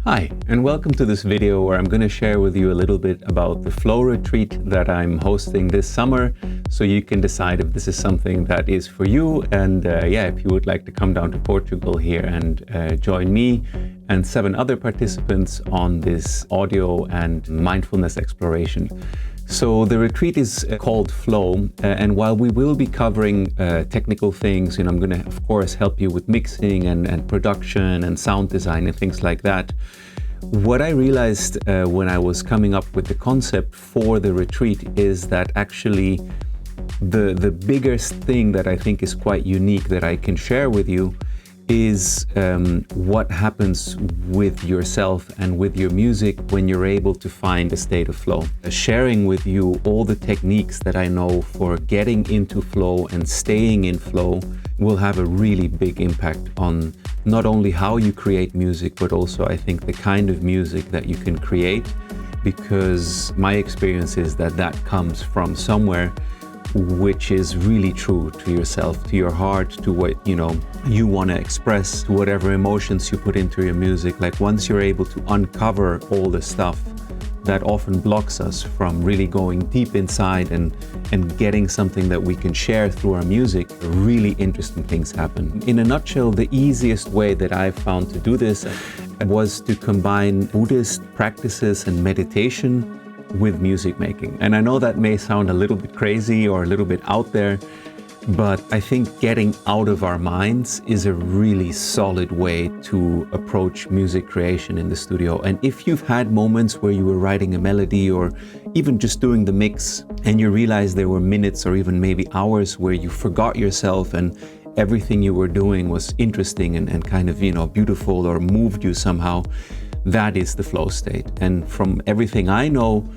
Hi, and welcome to this video where I'm going to share with you a little bit about the flow retreat that I'm hosting this summer, so you can decide if this is something that is for you, and if you would like to come down to Portugal here and join me and 7 other participants on this audio and mindfulness exploration. So the retreat is called Flow, and while we will be covering technical things, I'm going to, of course, help you with mixing and production and sound design and things like that. What I realized when I was coming up with the concept for the retreat is that actually the biggest thing that I think is quite unique that I can share with you is what happens with yourself and with your music when you're able to find a state of flow. Sharing with you all the techniques that I know for getting into flow and staying in flow will have a really big impact on not only how you create music, but also I think the kind of music that you can create, because my experience is that that comes from somewhere which is really true to yourself, to your heart, to what you want to express, to whatever emotions you put into your music. Like once you're able to uncover all the stuff that often blocks us from really going deep inside and getting something that we can share through our music, really interesting things happen. In a nutshell, the easiest way that I found to do this was to combine Buddhist practices and meditation with music making. And I know that may sound a little bit crazy or a little bit out there, but I think getting out of our minds is a really solid way to approach music creation in the studio. And if you've had moments where you were writing a melody or even just doing the mix and you realize there were minutes or even maybe hours where you forgot yourself and everything you were doing was interesting and kind of beautiful or moved you somehow, that is the flow state. And from everything I know,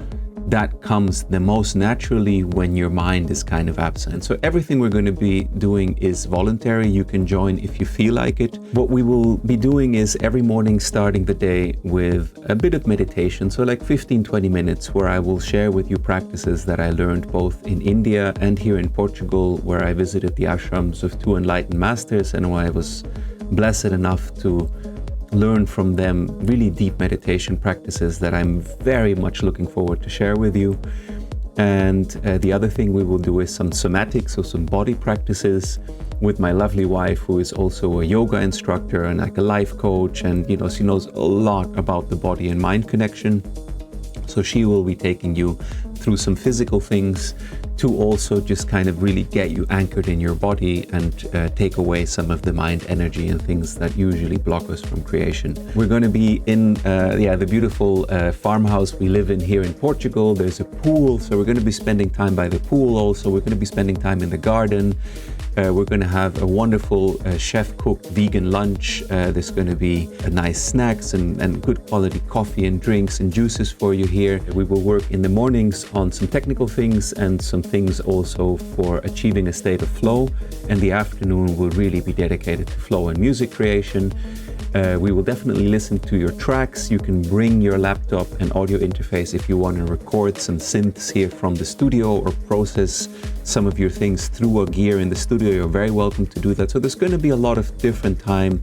that comes the most naturally when your mind is kind of absent. So everything we're going to be doing is voluntary. You can join if you feel like it. What we will be doing is every morning starting the day with a bit of meditation. So like 15-20 minutes where I will share with you practices that I learned both in India and here in Portugal, where I visited the ashrams of 2 enlightened masters and where I was blessed enough to learn from them really deep meditation practices that I'm very much looking forward to share with you. And the other thing we will do is some somatic, so some body practices with my lovely wife, who is also a yoga instructor and like a life coach, and she knows a lot about the body and mind connection. So she will be taking you through some physical things to also just kind of really get you anchored in your body and take away some of the mind energy and things that usually block us from creation. We're going to be in the beautiful farmhouse we live in here in Portugal. There's a pool, so we're going to be spending time by the pool also. We're going to be spending time in the garden. We're going to have a wonderful chef-cooked vegan lunch. There's going to be nice snacks and good quality coffee and drinks and juices for you here. We will work in the mornings on some technical things and some things also for achieving a state of flow. And the afternoon will really be dedicated to flow and music creation. We will definitely listen to your tracks. You can bring your laptop and audio interface if you want to record some synths here from the studio or process some of your things through a gear in the studio. You're very welcome to do that. So there's going to be a lot of different time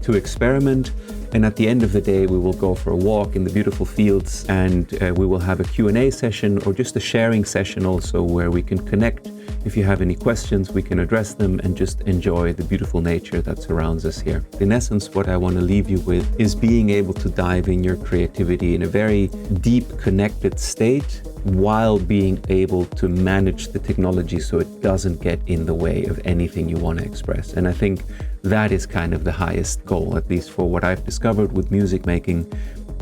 to experiment. And at the end of the day, we will go for a walk in the beautiful fields, and we will have a Q&A session or just a sharing session also where we can connect. If you have any questions, we can address them and just enjoy the beautiful nature that surrounds us here. In essence, what I want to leave you with is being able to dive in your creativity in a very deep, connected state while being able to manage the technology so it doesn't get in the way of anything you want to express. And I think that is kind of the highest goal, at least for what I've discovered with music making.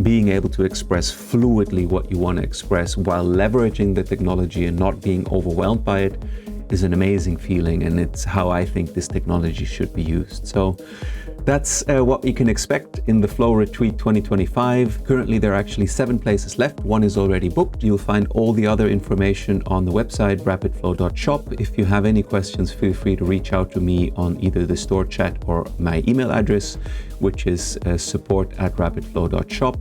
Being able to express fluidly what you want to express while leveraging the technology and not being overwhelmed by it is an amazing feeling, and it's how I think this technology should be used. So that's what you can expect in the Flow Retreat 2025. Currently, there are actually 7 places left. 1 is already booked. You'll find all the other information on the website, rapidflow.shop. If you have any questions, feel free to reach out to me on either the store chat or my email address, which is support@rapidflow.shop.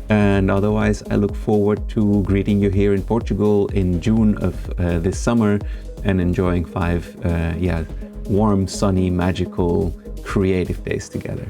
And otherwise, I look forward to greeting you here in Portugal in June of this summer and enjoying 5 warm, sunny, magical, creative days together.